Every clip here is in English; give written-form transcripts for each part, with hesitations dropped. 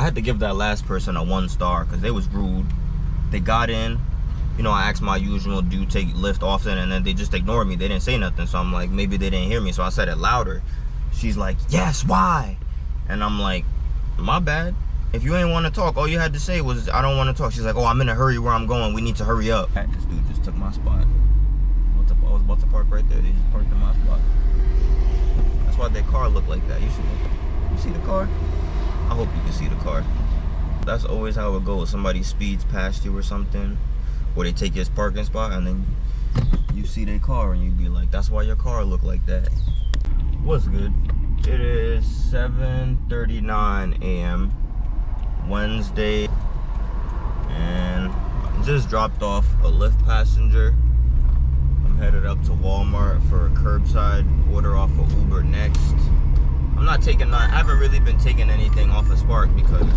had to give that last person a 1 star because they was rude. They got in, you know, I asked my usual, do you take Lyft often? And then they just ignored me. They didn't say nothing. So I'm like, maybe they didn't hear me. So I said it louder. She's like, yes, why? And I'm like, my bad. If you ain't want to talk, all you had to say was, I don't want to talk. She's like, oh, I'm in a hurry where I'm going. We need to hurry up. This dude just took my spot. I was about to park right there. They just parked in my spot. That's why their car looked like that. You see the car? I hope you can see the car. That's always how it goes. Somebody speeds past you or something, or they take his parking spot, and then you see their car, and you be like, that's why your car look like that. What's good? It is 7:39 a.m. Wednesday, and I just dropped off a Lyft passenger. I'm headed up to Walmart for a curbside order off of Uber next. I haven't really been taking anything off of Spark because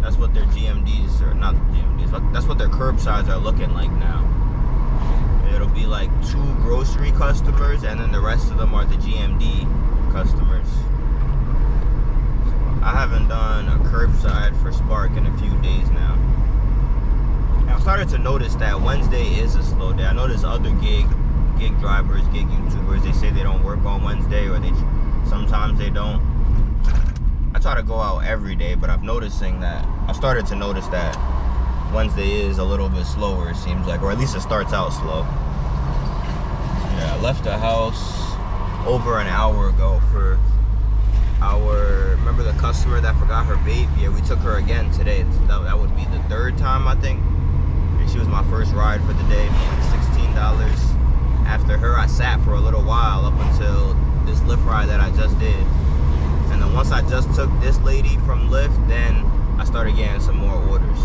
that's what their GMDs, or not GMDs, that's what their curbsides are looking like now. It'll be like 2 grocery customers, and then the rest of them are the GMD customers. I haven't done a curbside for Spark in a few days now. And I've started to notice that Wednesday is a slow day. I know there's other gig drivers, gig YouTubers, they say they don't work on Wednesday, or sometimes they don't. I try to go out every day, but I've started to notice that Wednesday is a little bit slower, it seems like, or at least it starts out slow. Yeah, I left the house over an hour ago for remember the customer that forgot her vape? Yeah, we took her again today. That would be the 3rd time, I think. And she was my first ride for the day for like $16. After her, I sat for a little while up until this Lyft ride that I just did. And then once I just took this lady from Lyft, then I started getting some more orders.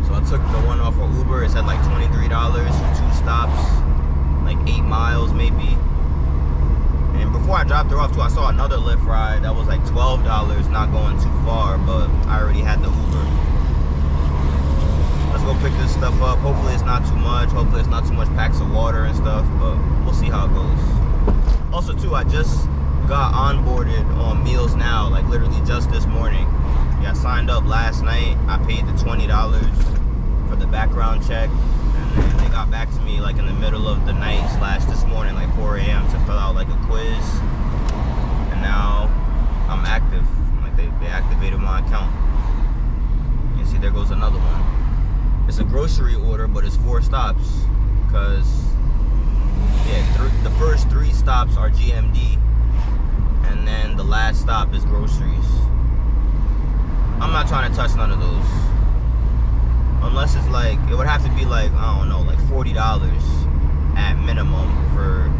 So I took the one off of Uber. It said like $23 for 2 stops, like 8 miles maybe. And before I dropped her off too, I saw another Lyft ride that was like $12, not going too far, but I already had the Uber. Let's go pick this stuff up. Hopefully it's not too much. Hopefully it's not too much packs of water and stuff, but we'll see how it goes. Also too, I just got onboarded on Meals Now, like literally just this morning. Yeah, I signed up last night. I paid the $20 for the background check, and then they got back to me like in the middle of the night / this morning, like 4 a.m. to fill out like a quiz. And now I'm active. Like they activated my account. You see, there goes another one. It's a grocery order, but it's 4 stops, because yeah, the first 3 stops are GMD, and then the last stop is groceries. I'm not trying to touch none of those. Unless it's like, it would have to be like, I don't know, like $40 at minimum for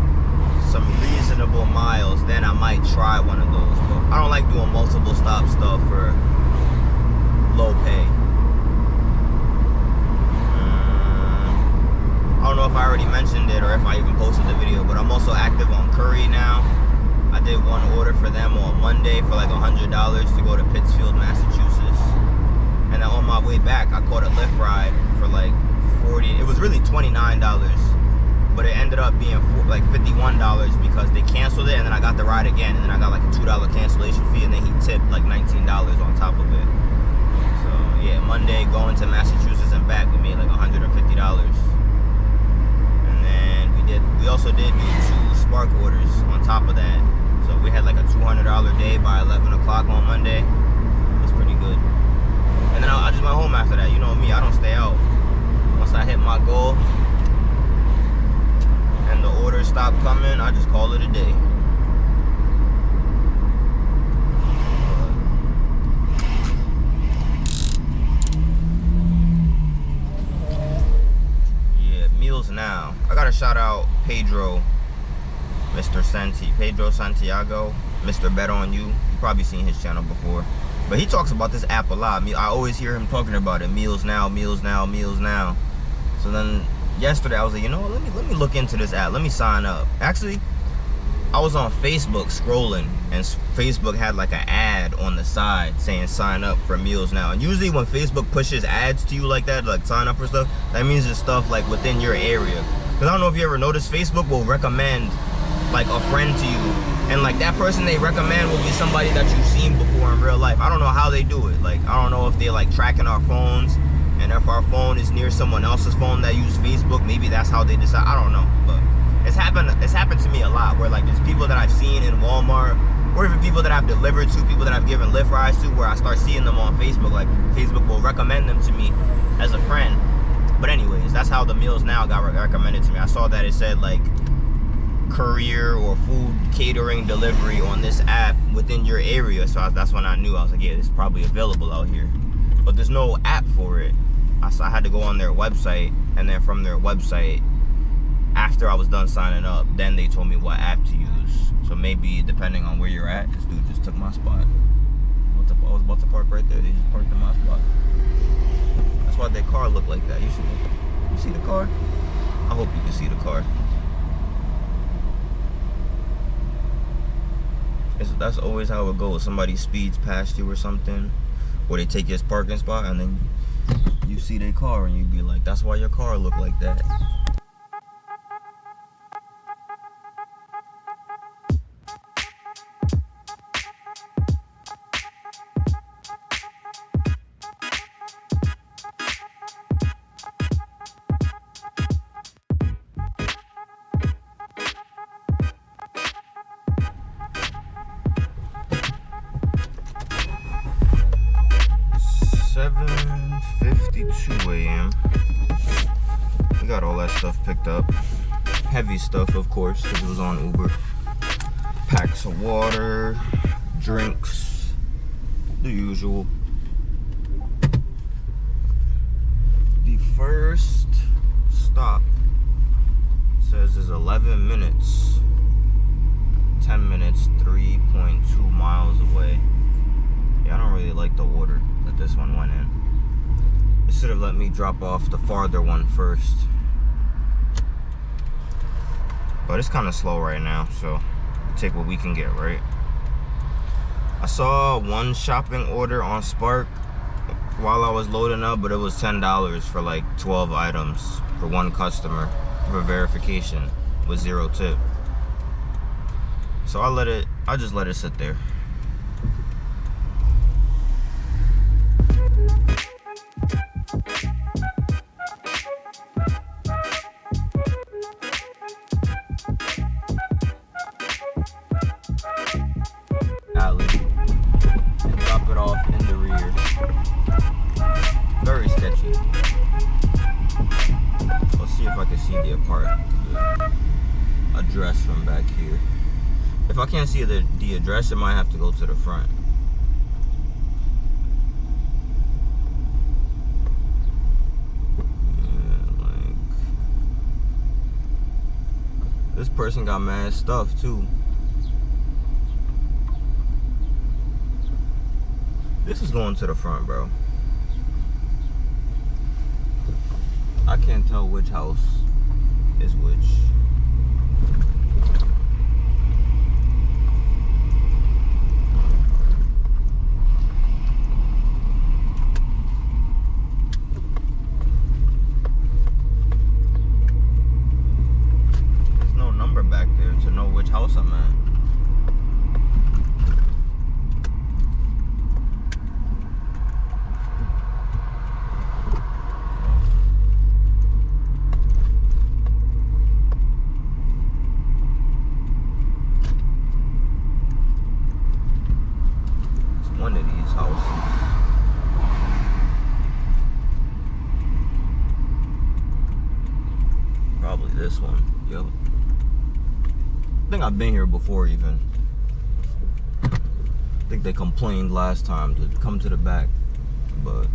some reasonable miles. Then I might try one of those. But I don't like doing multiple stop stuff for low pay. I don't know if I already mentioned it or if I even posted the video, but I'm also active on Curry now. I did one order for them on Monday for like $100 to go to Pittsfield, Massachusetts. And then on my way back, I caught a Lyft ride for like $40. It was really $29, but it ended up being like $51 because they canceled it, and then I got the ride again, and then I got like a $2 cancellation fee, and then he tipped like $19 on top of it. So yeah, Monday going to Massachusetts and back, we made like $150. We also did do 2 Spark orders on top of that. So we had like a $200 day by 11 o'clock on Monday. It was pretty good. And then I just went home after that. You know me, I don't stay out. Once I hit my goal and the orders stop coming, I just call it a day. Meals Now. I gotta shout out Pedro Santiago, Mr. Bet On You. You've probably seen his channel before, but he talks about this app a lot. I always hear him talking about it. Meals Now, Meals Now, Meals Now. So then yesterday I was like, you know what, let me look into this app. Let me sign up. Actually, I was on Facebook scrolling, and Facebook had like an ad on the side saying sign up for Meals Now. And usually when Facebook pushes ads to you like that, like sign up for stuff, that means it's stuff like within your area. Because I don't know if you ever noticed, Facebook will recommend like a friend to you, and like that person they recommend will be somebody that you've seen before in real life. I don't know how they do it. Like, I don't know if they're like tracking our phones, and if our phone is near someone else's phone that use Facebook, maybe that's how they decide. I don't know, but it's happened to me a lot, where like there's people that I've seen in Walmart, or even people that I've delivered to, people that I've given Lyft rides to, where I start seeing them on Facebook. Like, Facebook will recommend them to me as a friend. But anyways, that's how the meals now got recommended to me. I saw that it said like courier or food catering delivery on this app within your area, so that's when I knew. I was like, yeah, it's probably available out here, but there's no app for it. I had to go on their website, and then from their website, after I was done signing up, then they told me what app to use. So maybe depending on where you're at. This dude just took my spot. I was about to park right there. They just parked in my spot. That's why their car looked like that. You see the car? I hope you can see the car. That's always how it goes. Somebody speeds past you or something, or they take your parking spot, and then you see their car, and you be like, that's why your car look like that. $7:52 a.m. We got all that stuff picked up. Heavy stuff, of course, because it was on Uber. Packs of water, drinks, the usual. The first stop says is 11 minutes. 10 minutes, 3.2 miles away. Yeah, I don't really like the order that this one went in. It should have let me drop off the farther one first. But it's kind of slow right now, so we'll take what we can get, right? I saw one shopping order on Spark while I was loading up, but it was $10 for like 12 items for one customer for verification with 0 tip. So I just let it sit there. Alley. And drop it off in the rear. Very sketchy. Let's see if I can see the address from back here. If I can't see the address, I might have to go to the front. Yeah, like, this person got mad stuff too. This is going to the front, bro. I can't tell which house is which. There's no number back there to know which house I'm at. One of these houses. Probably this one. Yep. I think I've been here before even. I think they complained last time to come to the back, but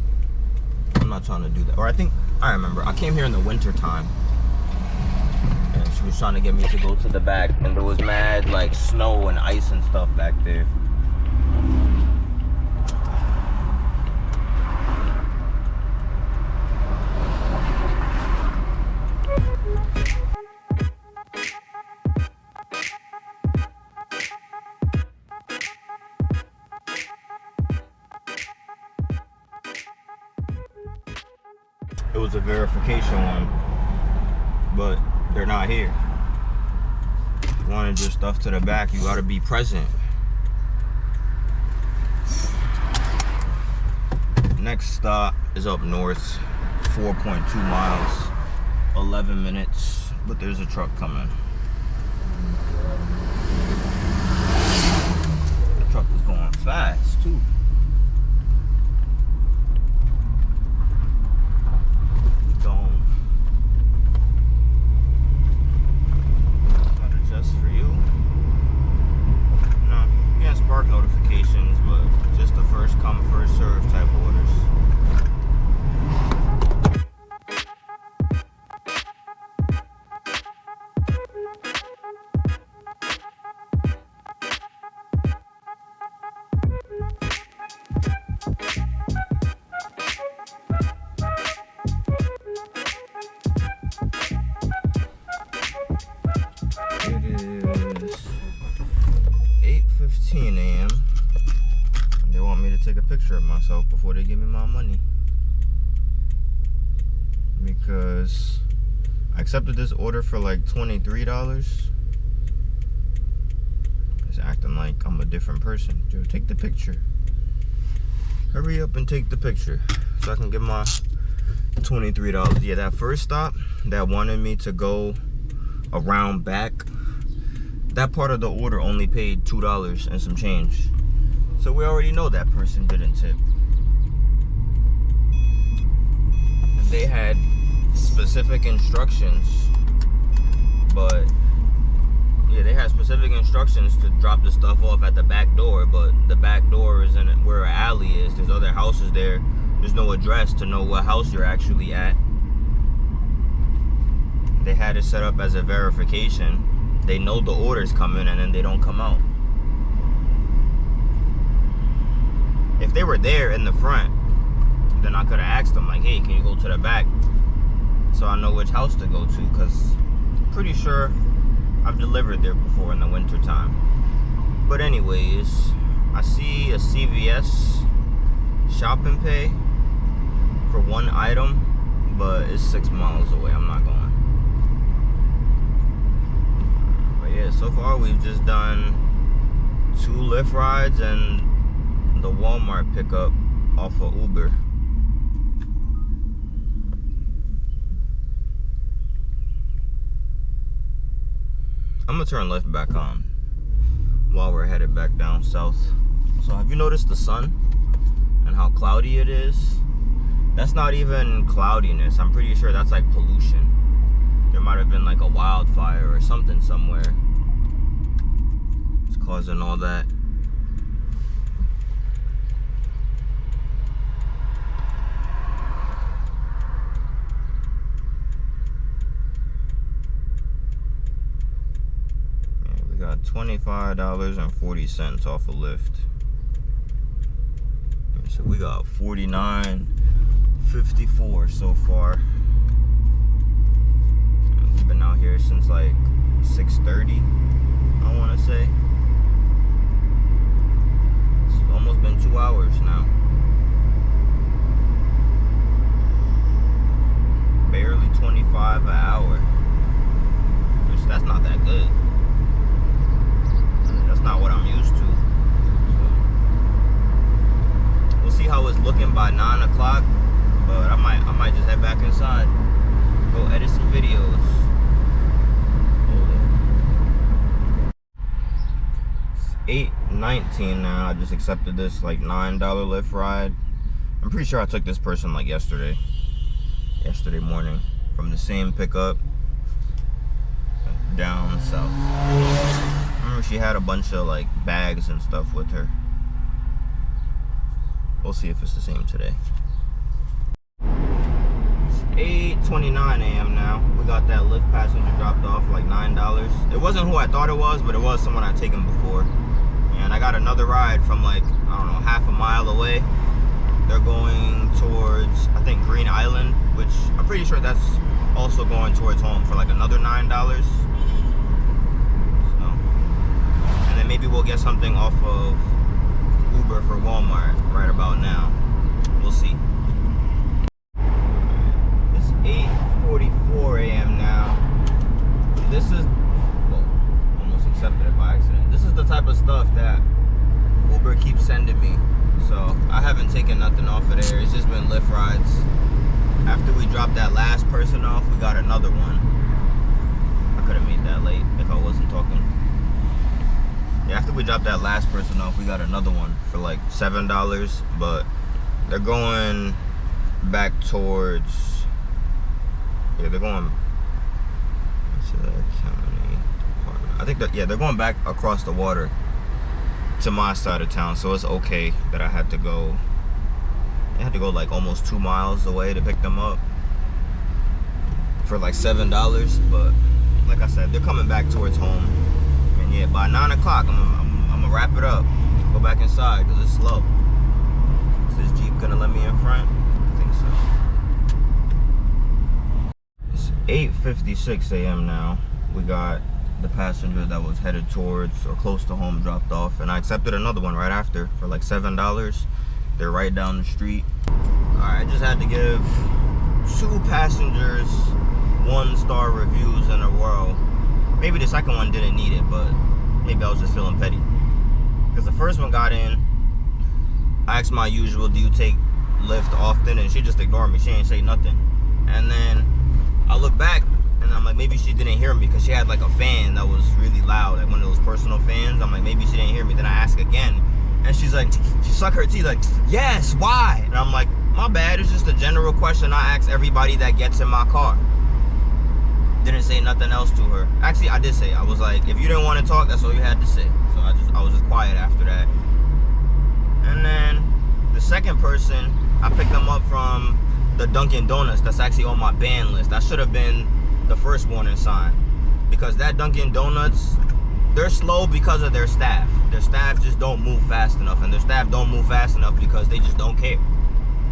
I'm not trying to do that. Or I remember, I came here in the winter time, and she was trying to get me to go to the back, and there was mad like snow and ice and stuff back there. It was a verification one, but they're not here. If you wanted your stuff to the back, you gotta be present. Next stop is up north, 4.2 miles, 11 minutes, but there's a truck coming. The truck is going fast too. We gone. Not just for you. No, you can't spark notifications, but just the first come, first serve type orders. It is 8:15 a.m. and they want me to take a picture of myself before they give me my money, because I accepted this order for like $23. It's acting like I'm a different person. Joe, take the picture. Hurry up and take the picture so I can get my $23. Yeah, that first stop that wanted me to go around back, that part of the order only paid $2 and some change. So we already know that person didn't tip. And they had specific instructions, but yeah, they had specific instructions to drop the stuff off at the back door, but the back door is in where an alley is. There's other houses there. There's no address to know what house you're actually at. They had it set up as a verification. They know the order's coming and then they don't come out. If they were there in the front, then I could have asked them like, hey, can you go to the back so I know which house to go to, because I'm pretty sure I've delivered there before in the winter time. But anyways, I see a CVS shop and pay for one item, but it's 6 miles away. I'm not going. Yeah, so far we've just done 2 Lyft rides and the Walmart pickup off of Uber. I'm gonna turn Lyft back on while we're headed back down south. So have you noticed the sun and how cloudy it is? That's not even cloudiness. I'm pretty sure that's like pollution. There might have been like a wildfire or something somewhere. It's causing all that. Yeah, we got $25.40 off of Lyft. So we got $49.54 so far. We've been out here since like 6:30, I want to say. It's almost been 2 hours now. Barely 25 an hour, which that's not that good. That's not what I'm used to. So we'll see how it's looking by 9 o'clock, but I might just head back inside, go edit some videos. It's 8:19 now. I just accepted this like $9 Lyft ride. I'm pretty sure I took this person like yesterday morning from the same pickup down south. I remember she had a bunch of like bags and stuff with her. We'll see if it's the same today. 8:29 a.m. now. We got that Lyft passenger dropped off like $9. It wasn't who I thought it was, but it was someone I'd taken before. And I got another ride from like, I don't know, half a mile away. They're going towards, I think, Green Island, which I'm pretty sure that's also going towards home for like another $9. So, and then maybe we'll get something off of Uber for Walmart right about now. We'll see. 8:44 a.m. now. This is, well, almost accepted it by accident. This is the type of stuff that Uber keeps sending me. So I haven't ain't taking nothing off of there. It's just been Lyft rides. After we dropped that last person off, we got another one. I could have made that late if I wasn't talking. Yeah, after we dropped that last person off, we got another one for like $7, but they're going back towards, yeah, they're going, I think that, yeah, they're going back across the water to my side of town, so it's okay that I had to go like almost 2 miles away to pick them up for like $7, but like I said, they're coming back towards home, and yeah, by 9 o'clock, I'm gonna wrap it up, go back inside, because it's slow. Is this Jeep gonna let me in front? I think so. It's 8:56 a.m. now. We got the passenger that was headed towards or close to home dropped off, and I accepted another one right after for like $7. They're right down the street. Alright, I just had to give 2 passengers 1-star reviews in a row. Maybe the second one didn't need it, but maybe I was just feeling petty. Because the first one got in, I asked my usual, do you take Lyft often? And she just ignored me. She ain't say nothing. And then I look back and I'm like, maybe she didn't hear me, because she had like a fan that was really loud, like one of those personal fans. I'm like, maybe she didn't hear me. Then I ask again, and she's like, she sucked her teeth like, yes, why? And I'm like, my bad, it's just a general question I ask everybody that gets in my car. Didn't say nothing else to her. Actually, I did say, I was like, if you didn't want to talk, that's all you had to say. So I was just quiet after that. And then the second person, I picked them up from the Dunkin' Donuts that's actually on my ban list. That should have been the first warning sign, because that Dunkin' Donuts, they're slow because of their staff. Their staff just don't move fast enough, and their staff don't move fast enough because they just don't care.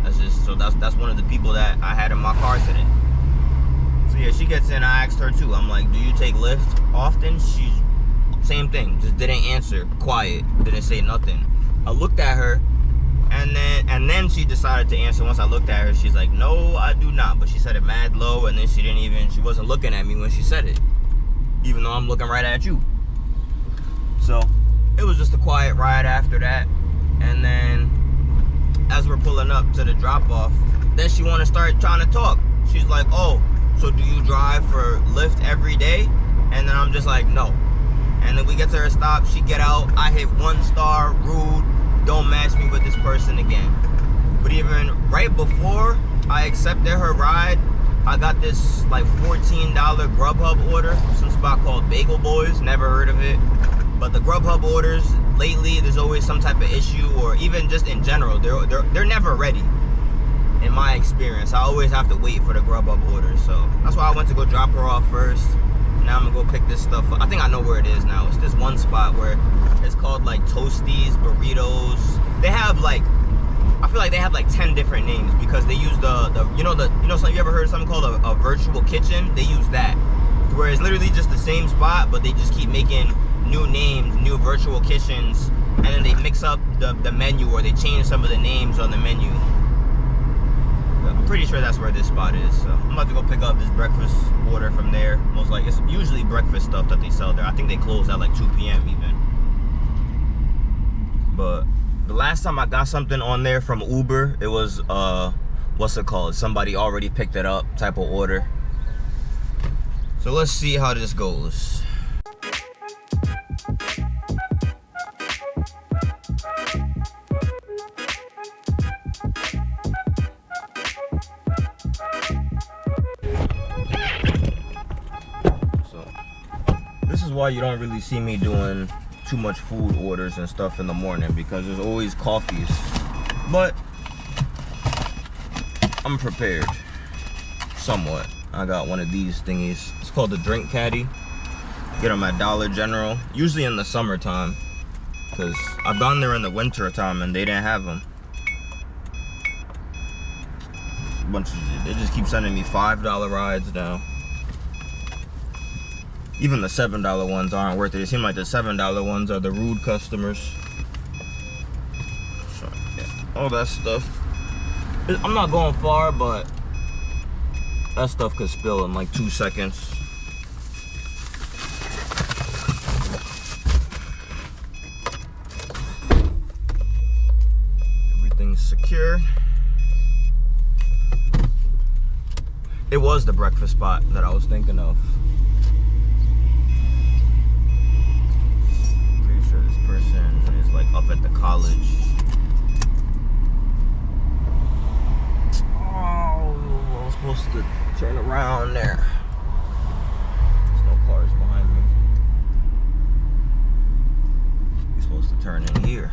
That's one of the people that I had in my car today. So yeah, she gets in, I asked her too. I'm like, do you take Lyft often? She, same thing, just didn't answer, quiet, didn't say nothing. I looked at her, and then she decided to answer. Once I looked at her, she's like, no, I do not. But she said it mad low, and then she wasn't looking at me when she said it, even though I'm looking right at you. So it was just a quiet ride after that. And then as we're pulling up to the drop-off, then she want to start trying to talk. She's like, oh, so do you drive for Lyft every day? And then I'm just like, no. And then we get to her stop, she get out, I hit 1 star, rude, don't match me with this person again. But even right before I accepted her ride, I got this like $14 Grubhub order from some spot called Bagel Boys, never heard of it. But the Grubhub orders, lately, there's always some type of issue, or even just in general, they're never ready. In my experience, I always have to wait for the Grubhub orders. So that's why I went to go drop her off first. Now I'm gonna go pick this stuff up. I think I know where it is now. It's this one spot where it's called like Toasties, Burritos. They have like, I feel like they have like 10 different names, because they use so you ever heard of something called a virtual kitchen? They use that, where it's literally just the same spot, but they just keep making new names, new virtual kitchens, and then they mix up the menu, or they change some of the names on the menu. I'm pretty sure that's where this spot is. So I'm about to go pick up this breakfast order from there. Most like, it's usually breakfast stuff that they sell there. I think they close at like 2 p.m. even. But the last time I got something on there from Uber, it was what's it called? Somebody already picked it up type of order. So let's see how this goes. This is why you don't really see me doing too much food orders and stuff in the morning, because there's always coffees. But I'm prepared, somewhat. I got one of these thingies. It's called the Drink Caddy. Get them at Dollar General, usually in the summertime, because I've gone there in the winter time and they didn't have them. They just keep sending me $5 rides now. Even the $7 ones aren't worth it. It seems like the $7 ones are the rude customers. So, yeah, all that stuff. I'm not going far, but that stuff could spill in like 2 seconds. Everything's secure. secure. It was the breakfast spot that I was thinking of. Pretty sure this person is like up at the college. Oh, I was supposed to turn around there. There's no cars behind me. You're supposed to turn in here.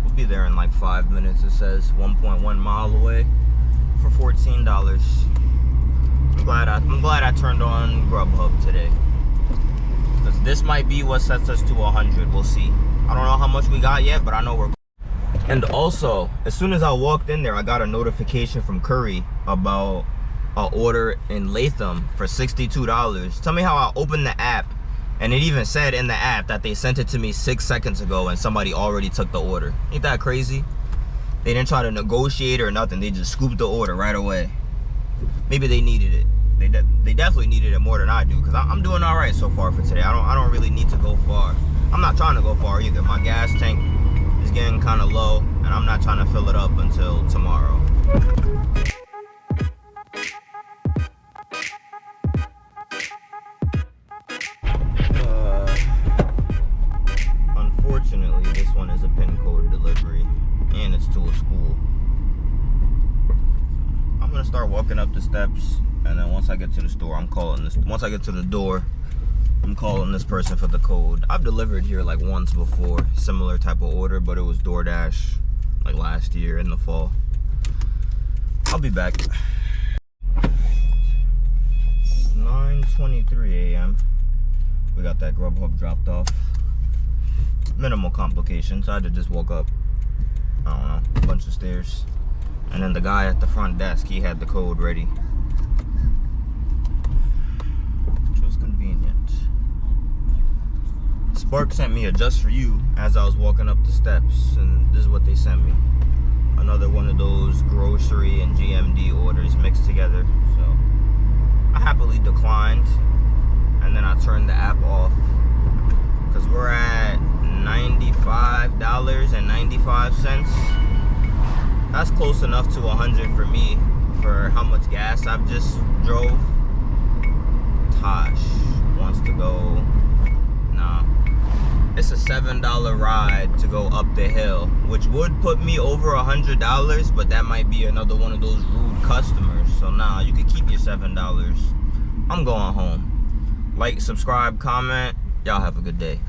We'll be there in like 5 minutes. It says 1.1 mile away for $14. I'm glad I turned on Grubhub today. Because this might be what sets us to 100. We'll see. I don't know how much we got yet, but I know we're. And also, as soon as I walked in there, I got a notification from Curry about an order in Latham for $62. Tell me how I opened the app, and it even said in the app that they sent it to me 6 seconds ago and somebody already took the order. Ain't that crazy? They didn't try to negotiate or nothing. They just scooped the order right away. Maybe they needed it. They definitely needed it more than I do, because I'm doing all right so far for today. I don't really need to go far. I'm not trying to go far either. My gas tank is getting kind of low, and I'm not trying to fill it up until tomorrow. Unfortunately, this one is a pin code delivery, and it's to a school. So I'm gonna start walking up the steps, and then once I get to the store, once I get to the door, I'm calling this person for the code. I've delivered here like once before, similar type of order, but it was DoorDash like last year in the fall. I'll be back. It's 9:23 a.m. We got that Grubhub dropped off. Minimal complications. I had to just walk up, I don't know, a bunch of stairs. And then the guy at the front desk, he had the code ready, which was convenient. Spark sent me a just for you as I was walking up the steps, and this is what they sent me. Another one of those grocery and GMD orders mixed together. So I happily declined, and then I turned the app off, because we're at $95.95. That's close enough to 100 for me for how much gas I've just drove. Tosh wants to go. Nah. It's a $7 ride to go up the hill, which would put me over $100, but that might be another one of those rude customers. So nah, you can keep your $7. I'm going home. Like, subscribe, comment. Y'all have a good day.